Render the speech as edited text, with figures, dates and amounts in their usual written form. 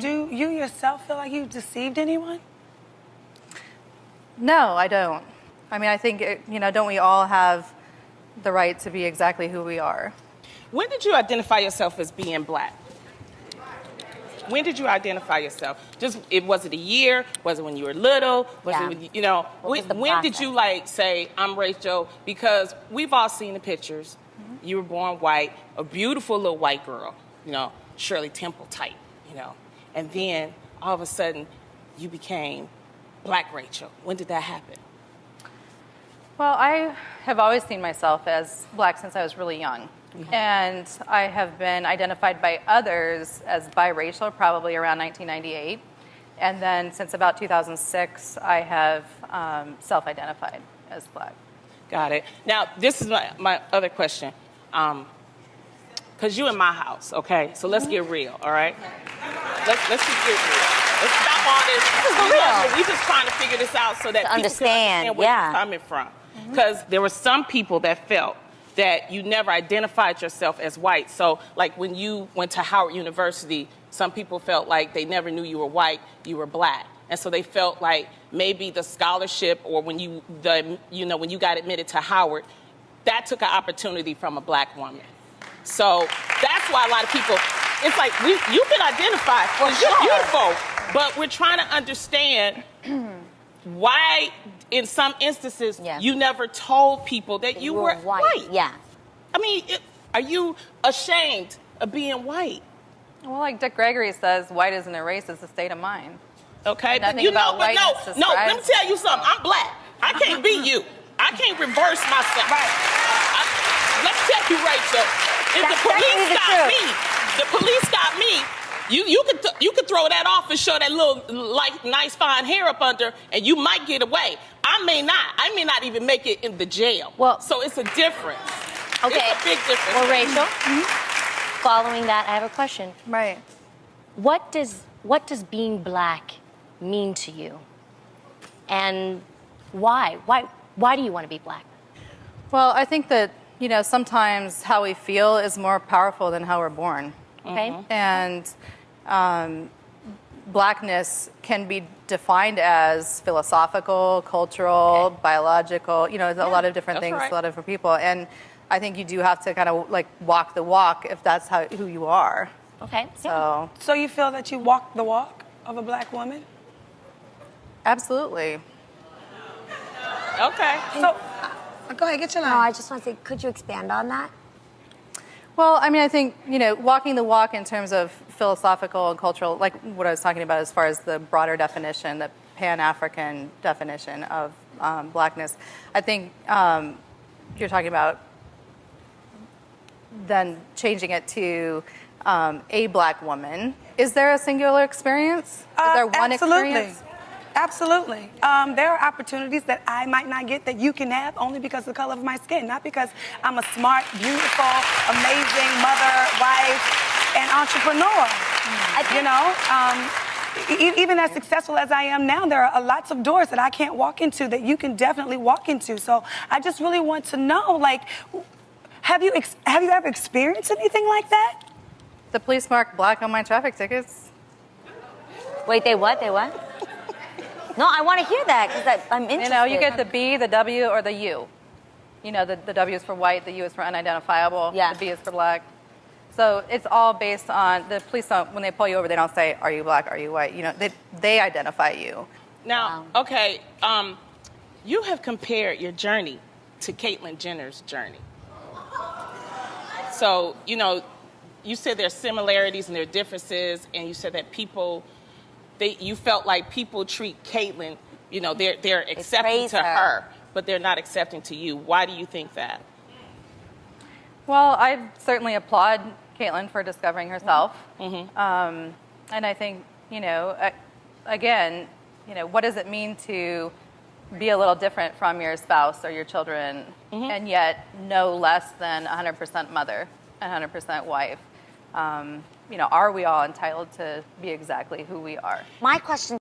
Do you yourself feel like you deceived anyone? No, I don't. I mean, I think, don't we all have the right to be exactly who we are? When did you identify yourself as being black? When did you identify yourself? Was it a year? Was it when you were little? Was it when did you say, I'm Rachel? Because we've all seen the pictures. Mm-hmm. You were born white, a beautiful little white girl, Shirley Temple type, And then all of a sudden you became Black Rachel. When did that happen? Well, I have always seen myself as black since I was really young. Mm-hmm. And I have been identified by others as biracial probably around 1998. And then since about 2006, I have self-identified as black. Got it. Now, this is my other question. Because you in my house, okay? So let's get real, all right? Let's just get real. Let's stop all this. We're just trying to figure this out so that people understand where you're coming from. Because there were some people that felt that you never identified yourself as white. So, like when you went to Howard University, some people felt like they never knew you were white, you were black. And so they felt like maybe the scholarship or when you got admitted to Howard, that took an opportunity from a black woman. So that's why a lot of people, it's like you can identify because you're beautiful, but we're trying to understand why in some instances you never told people that you were white. Yeah. I mean, are you ashamed of being white? Well, like Dick Gregory says, white isn't a race, it's a state of mind. Okay, but let me tell you something. I'm black. I can't be you. I can't reverse myself. Right. Let me tell you, Rachel. If the police got me, you could throw that off and show that little nice fine hair up under, and you might get away. I may not even make it in the jail. Well, so it's a difference. Okay. It's a big difference. Well, Rachel, following that, I have a question. Right. What does being black mean to you? And why? Why do you want to be black? Well, I think that, sometimes how we feel is more powerful than how we're born. Okay. And blackness can be defined as philosophical, cultural, biological, a lot of different things, a lot of different people. And I think you do have to kind of walk the walk if that's who you are. Okay. So you feel that you walk the walk of a black woman? Absolutely. Okay. So go ahead, get your line. No, I just want to say, could you expand on that? Well, I mean, I think, walking the walk in terms of philosophical and cultural, like what I was talking about as far as the broader definition, the Pan-African definition of blackness, I think you're talking about then changing it to a black woman. Is there a singular experience? Is there one experience? Absolutely. There are opportunities that I might not get that you can have only because of the color of my skin, not because I'm a smart, beautiful, amazing mother, wife, and entrepreneur. Even as successful as I am now, there are lots of doors that I can't walk into that you can definitely walk into. So I just really want to know, have you ever experienced anything like that? The police marked black on my traffic tickets. Wait, they what? They what? No, I want to hear that because I'm interested. You get the B, the W, or the U. The W is for white, the U is for unidentifiable, the B is for black. So it's all based on, the police don't, when they pull you over, they don't say, are you black, are you white? They identify you. Now, okay, you have compared your journey to Caitlyn Jenner's journey. So, you said there are similarities and there are differences, and you said that you felt like people treat Caitlyn, they're accepting to her, but they're not accepting to you. Why do you think that? Well, I certainly applaud Caitlyn for discovering herself. Mm-hmm. And I think, again, what does it mean to be a little different from your spouse or your children, and yet no less than 100% mother, 100% wife? Are we all entitled to be exactly who we are? My question